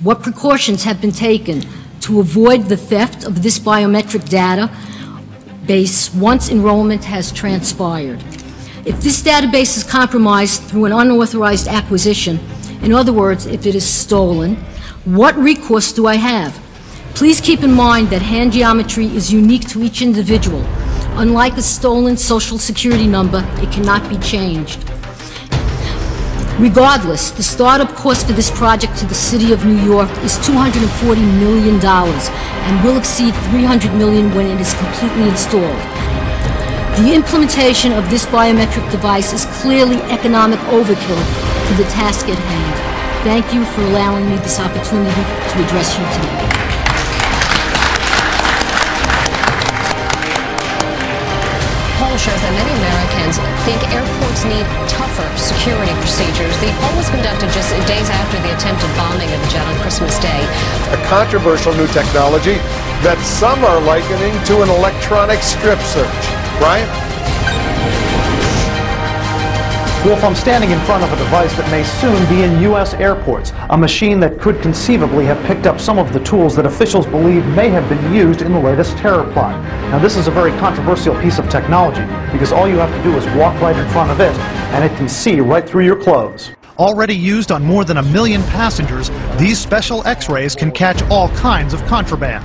What precautions have been taken to avoid the theft of this biometric database once enrollment has transpired? If this database is compromised through an unauthorized acquisition, in other words, if it is stolen, what recourse do I have? Please keep in mind that hand geometry is unique to each individual. Unlike a stolen Social Security number, it cannot be changed. Regardless, the startup cost for this project to the City of New York is $240 million and will exceed $300 million when it is completely installed. The implementation of this biometric device is clearly economic overkill for the task at hand. Thank you for allowing me this opportunity to address you today. Poll shows that many Americans think airports need tougher security procedures. The poll was conducted just days after the attempted bombing of the jet on Christmas Day. A controversial new technology that some are likening to an electronic strip search. Brian? Wolf, I'm standing in front of a device that may soon be in U.S. airports, a machine that could conceivably have picked up some of the tools that officials believe may have been used in the latest terror plot. Now, this is a very controversial piece of technology because all you have to do is walk right in front of it and it can see right through your clothes. Already used on more than 1 million passengers, these special X-rays can catch all kinds of contraband.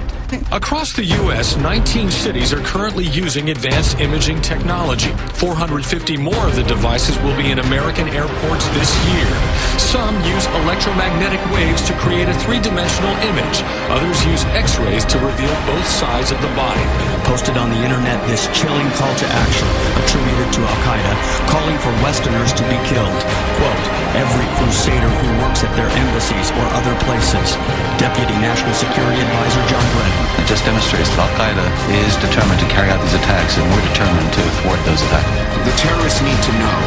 Across the U.S., 19 cities are currently using advanced imaging technology. 450 more of the devices will be in American airports this year. Some use electromagnetic waves to create a three-dimensional image. Others use X-rays to reveal both sides of the body. Posted on the internet this chilling call to action, attributed to Al-Qaeda, calling for Westerners to be killed. Quote, every crusader who works at their embassies or other places. Deputy National Security Advisor John Brennan. It just demonstrates that Al-Qaeda is determined to carry out these attacks, and we're determined to thwart those attacks. The terrorists need to know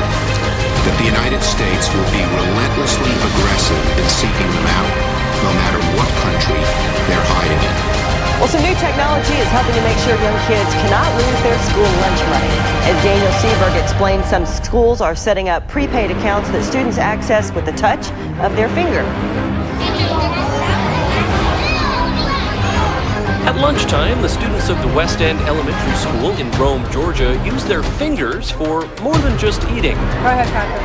that the United States will be relentlessly aggressive in seeking them out, no matter what country they're hiding in. Well, some new technology is helping to make sure young kids cannot lose their school lunch money. As Daniel Seberg explained, some schools are setting up prepaid accounts that students access with the touch of their finger. At lunchtime, the students of the West End Elementary School in Rome, Georgia, use their fingers for more than just eating. Go ahead, Patrick.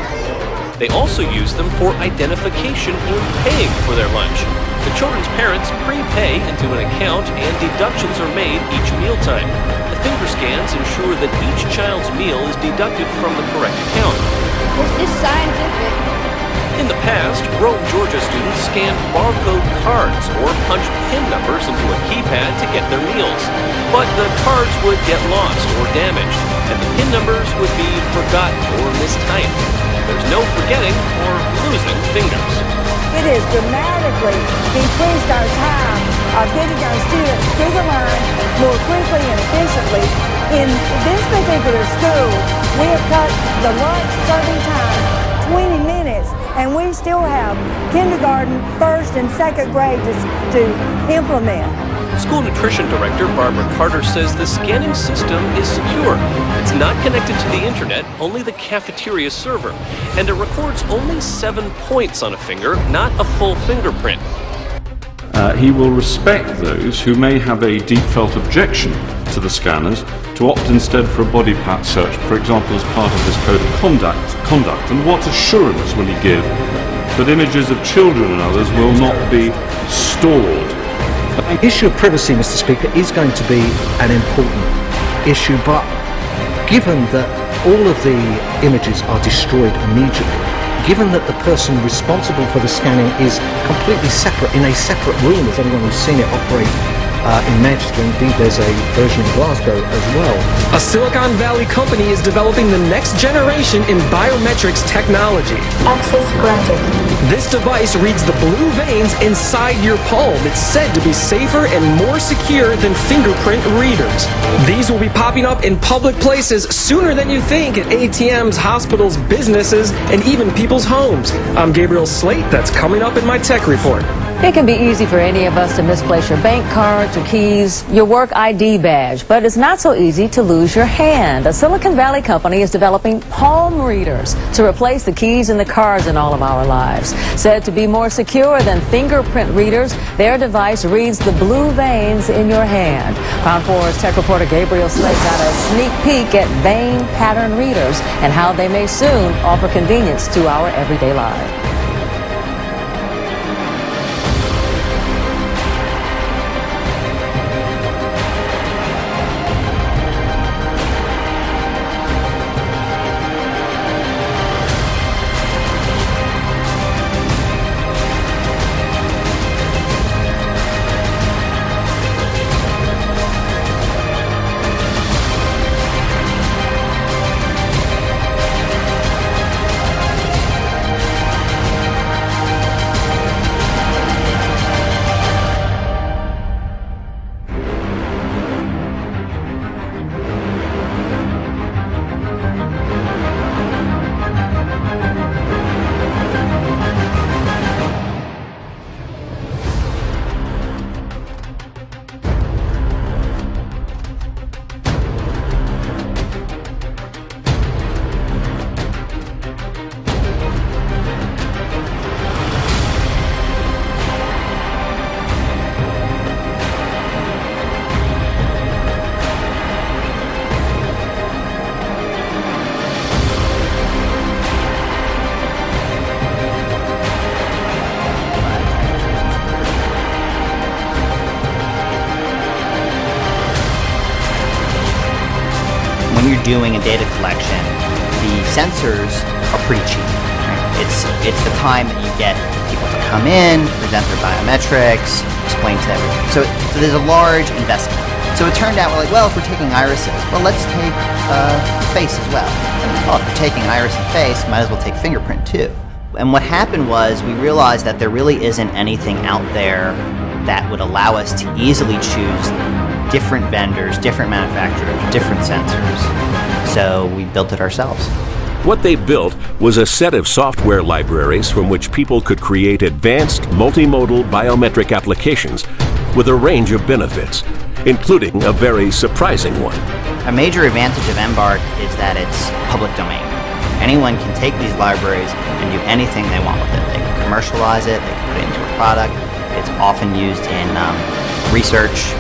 They also use them for identification and paying for their lunch. The children's parents prepay into an account and deductions are made each mealtime. The finger scans ensure that each child's meal is deducted from the correct account. This is scientific. In the past, Rome, Georgia students scanned barcode cards or punched PIN numbers into a keypad to get their meals. But the cards would get lost or damaged, and the PIN numbers would be forgotten or mistyped. There's no forgetting or losing fingers. It has dramatically increased our time of getting our students through the line more quickly and efficiently. In this particular school, we have cut the lunch serving time 20 minutes, and we still have kindergarten, first and second grade to implement. School nutrition director Barbara Carter says the scanning system is secure. It's not connected to the internet, only the cafeteria server, and it records only 7 points on a finger, not a full fingerprint. He will respect those who may have a deep-felt objection to the scanners to opt instead for a body pat search, for example, as part of his code of conduct. And what assurance will he give that images of children and others will not be stored? The issue of privacy, Mr. Speaker, is going to be an important issue, but given that all of the images are destroyed immediately, given that the person responsible for the scanning is completely separate, in a separate room, as anyone who's seen it operate in Manchester, indeed there's a version in Glasgow as well. A Silicon Valley company is developing the next generation in biometrics technology. Access granted. This device reads the blue veins inside your palm. It's said to be safer and more secure than fingerprint readers. These will be popping up in public places sooner than you think, at ATMs, hospitals, businesses, and even people's homes. I'm Gabriel Slate. That's coming up in my tech report. It can be easy for any of us to misplace your bank cards, your keys, your work ID badge, but it's not so easy to lose your hand. A Silicon Valley company is developing palm readers to replace the keys and the cards in all of our lives. Said to be more secure than fingerprint readers, their device reads the blue veins in your hand. Crown 4's tech reporter Gabriel Slate got a sneak peek at vein pattern readers and how they may soon offer convenience to our everyday lives. When you're doing a data collection, the sensors are pretty cheap. Right? It's the time that you get people to come in, present their biometrics, explain to everything. So there's a large investment. So it turned out we're like, well, if we're taking irises, well, let's take face as well. And well, if we're taking iris and face, might as well take fingerprint too. And what happened was we realized that there really isn't anything out there that would allow us to easily choose different vendors, different manufacturers, different sensors. So we built it ourselves. What they built was a set of software libraries from which people could create advanced multimodal biometric applications with a range of benefits, including a very surprising one. A major advantage of Embark is that it's public domain. Anyone can take these libraries and do anything they want with it. They can commercialize it, they can put it into a product. It's often used in research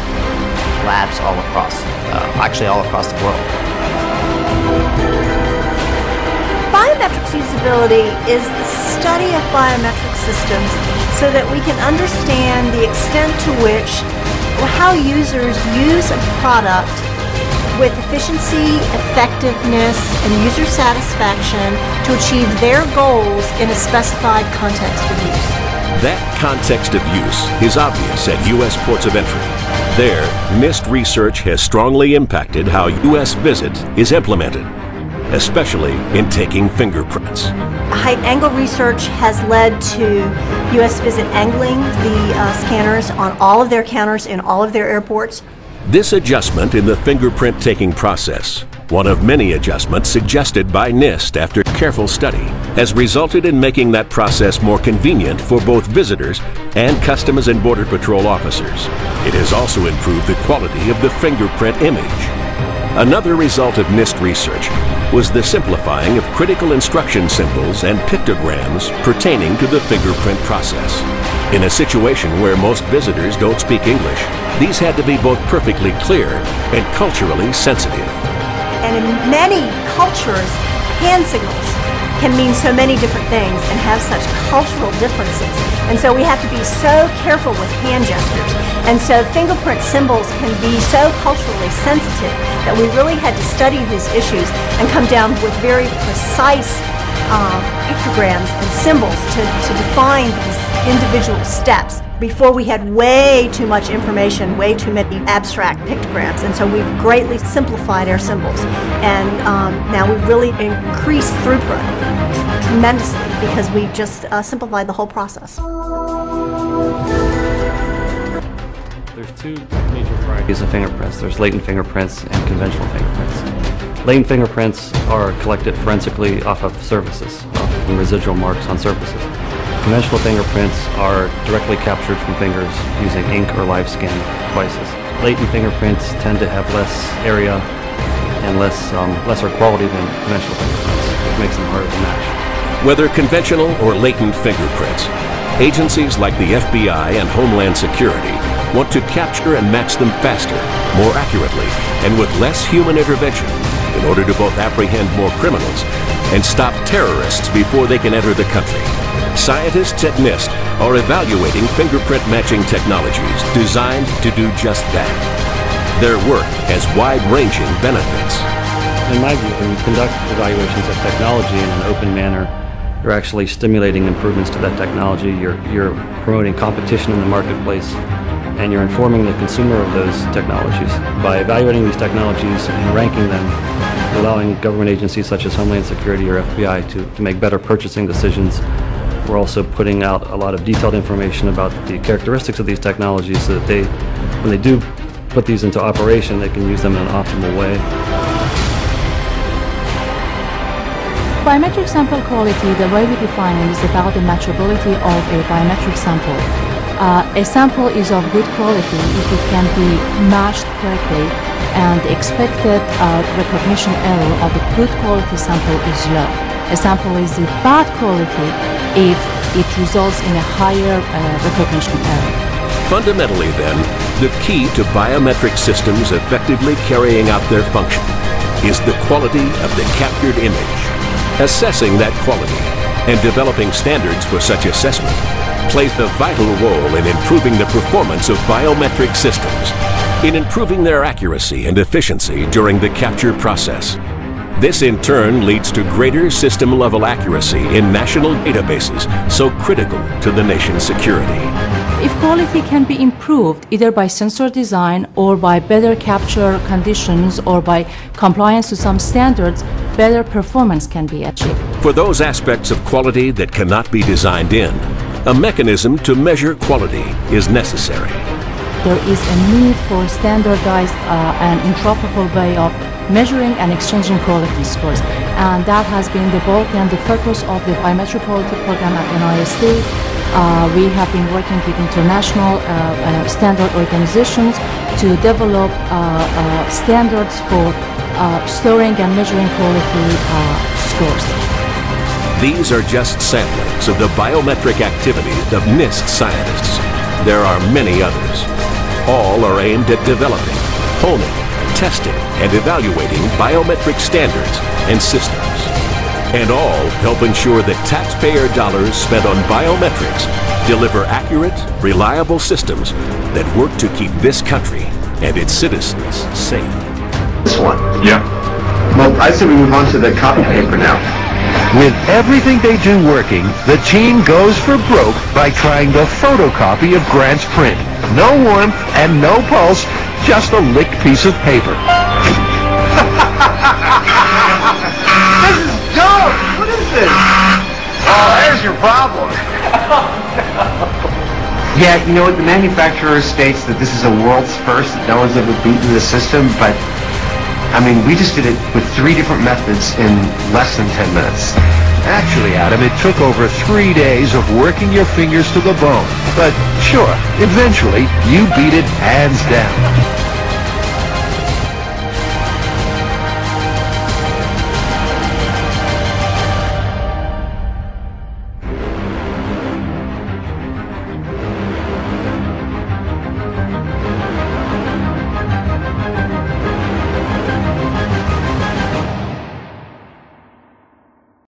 labs all across, actually all across the world. Biometrics usability is the study of biometric systems so that we can understand the extent to which or how users use a product with efficiency, effectiveness, and user satisfaction to achieve their goals in a specified context of use. That context of use is obvious at U.S. ports of entry. There, NIST research has strongly impacted how U.S. visit is implemented, especially in taking fingerprints. Height angle research has led to U.S. visit angling the scanners on all of their counters in all of their airports. This adjustment in the fingerprint taking process, one of many adjustments suggested by NIST after careful study, has resulted in making that process more convenient for both visitors and Customs and Border Patrol officers. It has also improved the quality of the fingerprint image. Another result of NIST research was the simplifying of critical instruction symbols and pictograms pertaining to the fingerprint process. In a situation where most visitors don't speak English, these had to be both perfectly clear and culturally sensitive. And in many cultures, hand signals can mean so many different things and have such cultural differences. And so we have to be so careful with hand gestures. And so fingerprint symbols can be so culturally sensitive that we really had to study these issues and come down with very precise pictograms and symbols to define these individual steps. Before we had way too much information, way too many abstract pictograms, and so we've greatly simplified our symbols. And now we've really increased throughput tremendously because we just simplified the whole process. There's two major varieties of fingerprints. There's latent fingerprints and conventional fingerprints. Latent fingerprints are collected forensically off of surfaces, from residual marks on surfaces. Conventional fingerprints are directly captured from fingers using ink or live scan devices. Latent fingerprints tend to have less area and lesser quality than conventional fingerprints, which makes them harder to match. Whether conventional or latent fingerprints, agencies like the FBI and Homeland Security want to capture and match them faster, more accurately, and with less human intervention in order to both apprehend more criminals and stop terrorists before they can enter the country. Scientists at NIST are evaluating fingerprint matching technologies designed to do just that. Their work has wide-ranging benefits. In my view, when you conduct evaluations of technology in an open manner, you're actually stimulating improvements to that technology, you're promoting competition in the marketplace, and you're informing the consumer of those technologies. By evaluating these technologies and ranking them, allowing government agencies such as Homeland Security or FBI to make better purchasing decisions. We're also putting out a lot of detailed information about the characteristics of these technologies so that when they do put these into operation, they can use them in an optimal way. Biometric sample quality, the way we define it, is about the matchability of a biometric sample. A sample is of good quality if it can be matched correctly, and the expected recognition error of a good quality sample is low. A sample is of bad quality if it results in a higher recognition error. Fundamentally, then, the key to biometric systems effectively carrying out their function is the quality of the captured image. Assessing that quality and developing standards for such assessment plays a vital role in improving the performance of biometric systems, in improving their accuracy and efficiency during the capture process. This in turn leads to greater system-level accuracy in national databases so critical to the nation's security. If quality can be improved either by sensor design or by better capture conditions or by compliance to some standards, better performance can be achieved. For those aspects of quality that cannot be designed in, a mechanism to measure quality is necessary. There is a need for standardized and interoperable way of measuring and exchanging quality scores, and that has been the bulk and the focus of the biometric quality program at NIST. We have been working with international standard organizations to develop standards for storing and measuring quality scores. These are just samplings of the biometric activities of NIST scientists. There are many others. All are aimed at developing, honing, testing, and evaluating biometric standards and systems. And all help ensure that taxpayer dollars spent on biometrics deliver accurate, reliable systems that work to keep this country and its citizens safe. This one? Yeah. Well, I say we move on to the copy paper now. With everything they do working, the team goes for broke by trying the photocopy of Grant's print. No warmth and no pulse, just a licked piece of paper. This is dope! What is this? Oh, there's your problem. Yeah, you know what? The manufacturer states that this is a world's first, that no one's ever beaten the system, but I mean, we just did it with 3 different methods in less than 10 minutes. Actually, Adam, it took over 3 days of working your fingers to the bone. But sure, eventually, you beat it hands down.